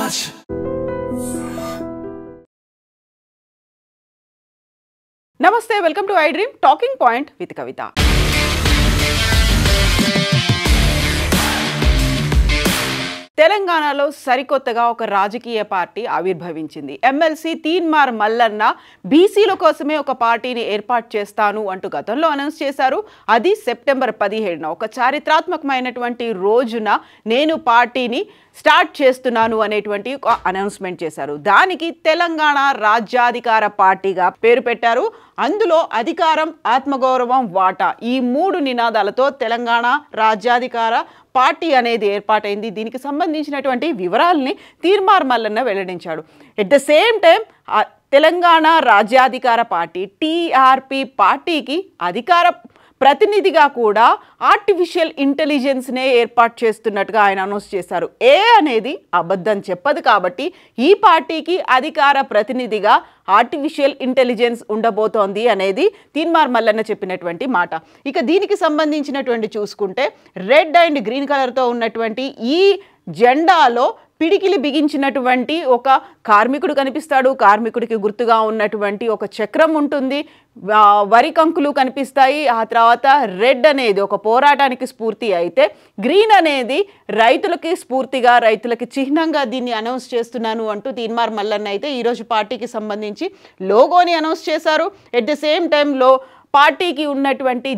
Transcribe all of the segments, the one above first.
Raj. Namaste, welcome to iDream Talking Point with Kavita. తెలంగాణలో సరికొత్తగా ఒక రాజకీయ పార్టీ ఆవిర్భవించింది. ఎమ్మెల్సీ తీన్మార్ మల్లన్న బీసీల కోసమే ఒక పార్టీని ఏర్పాటు చేస్తాను అంటూ గతంలో అనౌన్స్ చేశారు. అది సెప్టెంబర్ 17న ఒక చారిత్రాత్మకమైనటువంటి రోజున నేను పార్టీని స్టార్ట్ చేస్తున్నాను అనేటువంటి ఒక అనౌన్స్మెంట్ చేశారు. దానికి తెలంగాణ రాజ్యాధికార పార్టీగా పేరు పెట్టారు. అందులో అధికారం, ఆత్మగౌరవం, వాటా ఈ మూడు నినాదాలతో తెలంగాణ రాజ్యాధికార పార్టీ అనేది ఏర్పాటైంది. దీనికి సంబంధించినటువంటి వివరాలని తీన్మార్ మల్లన్న వెల్లడించాడు. At the same time Telangana Rajyadhikara party TRP పార్టీకి అధికార ప్రతినిధిగా కూడా ఆర్టిఫిషియల్ ఇంటెలిజెన్స్నే ఏర్పాటు చేస్తున్నట్టుగా ఆయన అనౌన్స్ చేశారు. ఏ అనేది అబద్ధం చెప్పదు కాబట్టి ఈ పార్టీకి అధికార ప్రతినిధిగా ఆర్టిఫిషియల్ ఇంటెలిజెన్స్ ఉండబోతోంది అనేది తీన్మార్ మల్లన్న చెప్పినటువంటి మాట. ఇక దీనికి సంబంధించినటువంటి చూసుకుంటే రెడ్ అండ్ గ్రీన్ కలర్తో ఉన్నటువంటి ఈ జెండాలో పిడికిలి బిగించినటువంటి ఒక కార్మికుడు కనిపిస్తాడు. కార్మికుడికి గుర్తుగా ఉన్నటువంటి ఒక చక్రం ఉంటుంది. వరి కంకులు కనిపిస్తాయి. ఆ తర్వాత రెడ్ అనేది ఒక పోరాటానికి స్ఫూర్తి అయితే, గ్రీన్ అనేది రైతులకి స్ఫూర్తిగా, రైతులకి చిహ్నంగా దీన్ని అనౌన్స్ చేస్తున్నాను అంటూ తీన్మార్ మల్లన్న అయితే ఈరోజు పార్టీకి సంబంధించి లోగోని అనౌన్స్ చేశారు. ఎట్ ద సేమ్ టైంలో పార్టీకి ఉన్నటువంటి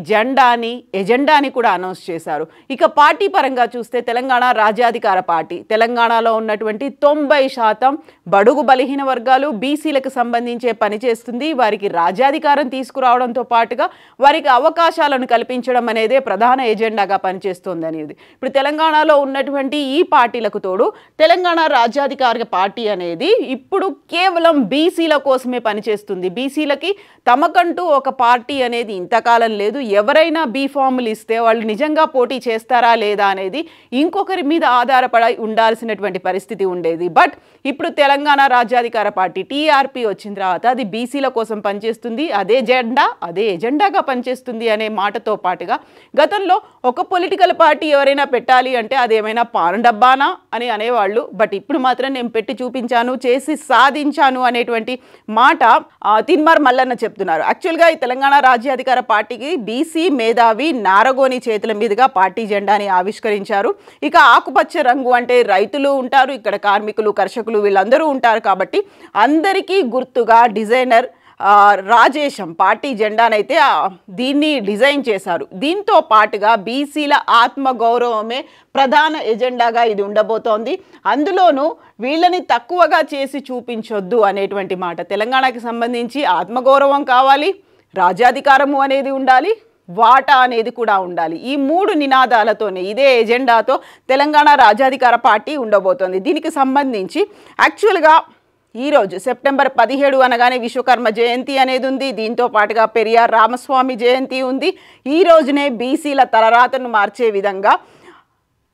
ఎజెండాని కూడా అనౌన్స్ చేశారు. ఇక పార్టీ పరంగా చూస్తే తెలంగాణ రాజ్యాధికార పార్టీ తెలంగాణలో ఉన్నటువంటి 90% బడుగు బలహీన వర్గాలు బీసీలకు సంబంధించే పనిచేస్తుంది. వారికి రాజ్యాధికారం తీసుకురావడంతో పాటుగా వారికి అవకాశాలను కల్పించడం అనేదే ప్రధాన ఎజెండాగా పనిచేస్తుంది అనేది. ఇప్పుడు తెలంగాణలో ఉన్నటువంటి ఈ పార్టీలకు తోడు తెలంగాణ రాజ్యాధికార పార్టీ అనేది ఇప్పుడు కేవలం బీసీల కోసమే పనిచేస్తుంది. బీసీలకి తమకంటూ ఒక పార్టీ అనేది ఇంతకాలం లేదు. ఎవరైనా బీ ఫార్ములు ఇస్తే వాళ్ళు నిజంగా పోటీ చేస్తారా లేదా అనేది ఇంకొకరి మీద ఆధారపడి ఉండాల్సినటువంటి పరిస్థితి ఉండేది. బట్ ఇప్పుడు తెలంగాణ రాజ్యాధికార పార్టీ టీఆర్పీ వచ్చిన తర్వాత అది బీసీల కోసం పనిచేస్తుంది. అదే ఎజెండాగా పనిచేస్తుంది అనే మాటతో పాటుగా గతంలో ఒక పొలిటికల్ పార్టీ ఎవరైనా పెట్టాలి అంటే అదేమైనా పాన్ డబ్బానా అని అనేవాళ్ళు. బట్ ఇప్పుడు మాత్రం నేను పెట్టి చూపించాను, చేసి సాధించాను అనేటువంటి మాట తీన్మార్ మల్లన్న చెప్తున్నారు. యాక్చువల్గా ఈ తెలంగాణ రాజ్యాధికార పార్టీకి బీసీ మేధావి నారగోని చేతుల మీదుగా పార్టీ జెండాని ఆవిష్కరించారు. ఇక ఆకుపచ్చ రంగు అంటే రైతులు ఉంటారు, ఇక్కడ కార్మికులు, కర్షకులు వీళ్ళందరూ ఉంటారు కాబట్టి అందరికీ గుర్తుగా డిజైనర్ రాజేశం పార్టీ జెండానైతే దీన్ని డిజైన్ చేశారు. దీంతో పాటుగా బీసీల ఆత్మగౌరవమే ప్రధాన ఎజెండాగా ఇది ఉండబోతోంది. అందులోనూ వీళ్ళని తక్కువగా చేసి చూపించొద్దు అనేటువంటి మాట. తెలంగాణకి సంబంధించి ఆత్మగౌరవం కావాలి, రాజ్యాధికారము అనేది ఉండాలి, వాటా అనేది కూడా ఉండాలి. ఈ మూడు నినాదాలతోనే ఇదే ఎజెండాతో తెలంగాణ రాజ్యాధికార పార్టీ ఉండబోతోంది. దీనికి సంబంధించి యాక్చువల్గా ఈరోజు సెప్టెంబర్ 17 అనగానే విశ్వకర్మ జయంతి అనేది ఉంది. దీంతో పాటుగా పెరియార్ రామస్వామి జయంతి ఉంది. ఈ రోజునే బీసీల తలరాతను మార్చే విధంగా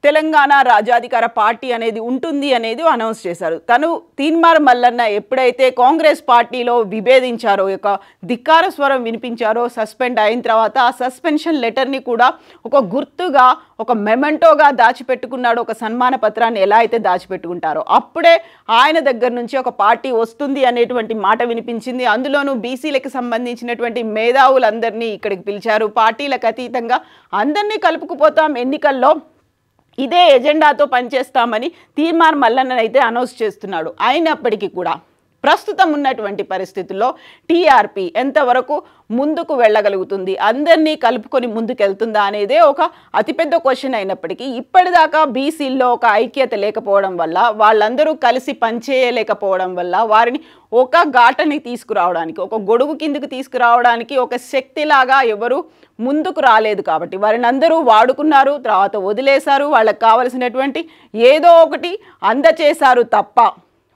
తెలంగాణ రాజ్యాధికార పార్టీ అనేది ఉంటుంది అనేది అనౌన్స్ చేశారు. తను తీన్మార్ మల్లన్న ఎప్పుడైతే కాంగ్రెస్ పార్టీలో విభేదించారో, ఒక ధిక్కార స్వరం వినిపించారో సస్పెండ్ అయిన తర్వాత ఆ సస్పెన్షన్ లెటర్ని కూడా ఒక గుర్తుగా, ఒక మెమెంటోగా దాచిపెట్టుకున్నాడు. ఒక సన్మాన పత్రాన్ని ఎలా అయితే దాచిపెట్టుకుంటారో అప్పుడే ఆయన దగ్గర నుంచి ఒక పార్టీ వస్తుంది అనేటువంటి మాట వినిపించింది. అందులోనూ బీసీలకు సంబంధించినటువంటి మేధావులందరినీ ఇక్కడికి పిలిచారు. పార్టీలకు అతీతంగా అందరినీ కలుపుకుపోతాం, ఎన్నికల్లో ఇదే ఎజెండాతో పనిచేస్తామని తీన్మార్ మల్లన్న అయితే అనౌన్స్ చేస్తున్నాడు. అయినప్పటికీ కూడా ప్రస్తుతం ఉన్నటువంటి పరిస్థితుల్లో టీఆర్పీ ఎంతవరకు ముందుకు వెళ్ళగలుగుతుంది, అందరినీ కలుపుకొని ముందుకెళ్తుందా అనేదే ఒక అతిపెద్ద క్వశ్చన్ అయినప్పటికీ ఇప్పటిదాకా బీసీల్లో ఒక ఐక్యత లేకపోవడం వల్ల, వాళ్ళందరూ కలిసి పనిచేయలేకపోవడం వల్ల వారిని ఒక ఘాటని తీసుకురావడానికి, ఒక గొడుగు కిందకు తీసుకురావడానికి ఒక శక్తిలాగా ఎవరు ముందుకు రాలేదు. కాబట్టి వారిని అందరూ వాడుకున్నారు, తర్వాత వదిలేశారు. వాళ్ళకి కావలసినటువంటి ఏదో ఒకటి అందచేశారు తప్ప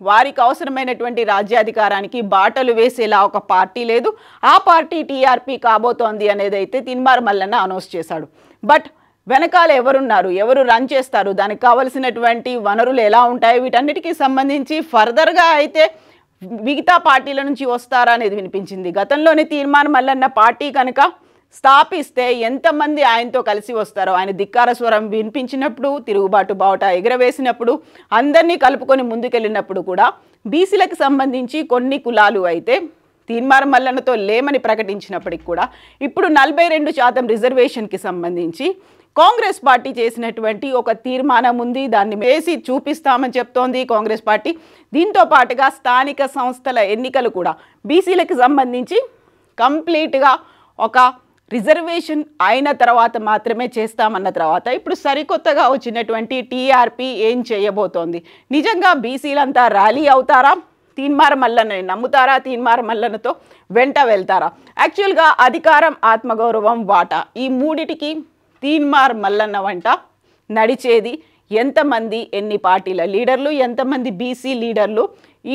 వారికి అవసరమైనటువంటి రాజ్యాధికారానికి బాటలు వేసేలా ఒక పార్టీ లేదు. ఆ పార్టీ టీఆర్పీ కాబోతోంది అనేది అయితే తీన్మార్ మల్లన్న అనౌన్స్ చేశాడు. బట్ వెనకాల ఎవరున్నారు, ఎవరు రన్ చేస్తారు, దానికి కావలసినటువంటి వనరులు ఎలా ఉంటాయి, వీటన్నిటికీ సంబంధించి ఫర్దర్గా అయితే మిగతా పార్టీల నుంచి వస్తారా అనేది వినిపించింది. గతంలోనే తీన్మార్ మల్లన్న పార్టీ కనుక స్థాపిస్తే ఎంతమంది ఆయనతో కలిసి వస్తారో, ఆయన ధిక్కార స్వరం వినిపించినప్పుడు, తిరుగుబాటు బావుట ఎగరవేసినప్పుడు, అందరినీ కలుపుకొని ముందుకెళ్ళినప్పుడు కూడా బీసీలకు సంబంధించి కొన్ని కులాలు అయితే తీన్మార్ మల్లన్నతో లేమని ప్రకటించినప్పటికి కూడా ఇప్పుడు 42% రిజర్వేషన్కి సంబంధించి కాంగ్రెస్ పార్టీ చేసినటువంటి ఒక తీర్మానం ఉంది. దాన్ని వేసి చూపిస్తామని చెప్తోంది కాంగ్రెస్ పార్టీ. దీంతో పాటుగా స్థానిక సంస్థల ఎన్నికలు కూడా బీసీలకు సంబంధించి కంప్లీట్గా ఒక రిజర్వేషన్ అయిన తర్వాత మాత్రమే చేస్తామన్న తర్వాత ఇప్పుడు సరికొత్తగా వచ్చినటువంటి టీఆర్పీ ఏం చేయబోతోంది? నిజంగా బీసీలంతా ర్యాలీ అవుతారా? తీన్మార్ మల్లన్నని నమ్ముతారా? తీన్మార్ మల్లన్నతో వెంట వెళ్తారా? యాక్చువల్గా అధికారం, ఆత్మగౌరవం, వాటా ఈ మూడిటికి తీన్మార్ మల్లన్న వంట నడిచేది ఎంతమంది, ఎన్ని పార్టీల లీడర్లు, ఎంతమంది బీసీ లీడర్లు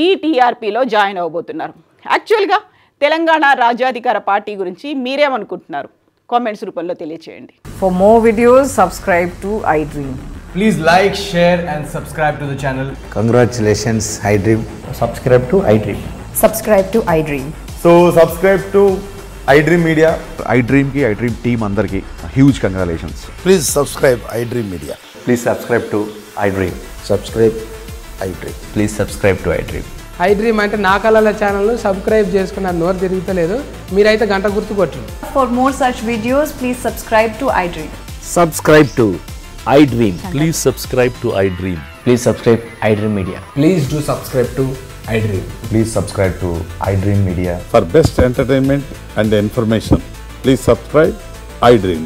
ఈ టీఆర్పీలో జాయిన్ అవ్వబోతున్నారు? యాక్చువల్గా తెలంగాణ రాజ్యాధికార పార్టీ గురించి మీరేమనుకుంటున్నారు? కామెంట్స్ రూపంలో తెలియచేయండి. For more videos, subscribe to iDream. Please like, share and subscribe to the channel. Congratulations, iDream. Subscribe to iDream. Subscribe to iDream. So subscribe to iDream Media. iDream ki iDream team andarki huge congratulations. Please subscribe iDream Media. Please subscribe to iDream. Subscribe iDream. Please subscribe to iDream. iDream అంటే నా కళల ఛానల్ను subscribe చేసుకున్న నోరు తిరుగుతలేదు, మీరైతే గంట గుర్తు కొట్టండి. For more such videos, please subscribe to iDream. Subscribe to iDream. Please subscribe to iDream. Please subscribe iDream Media. Please do subscribe to iDream. Please subscribe to iDream Media. For best entertainment and information, please subscribe iDream.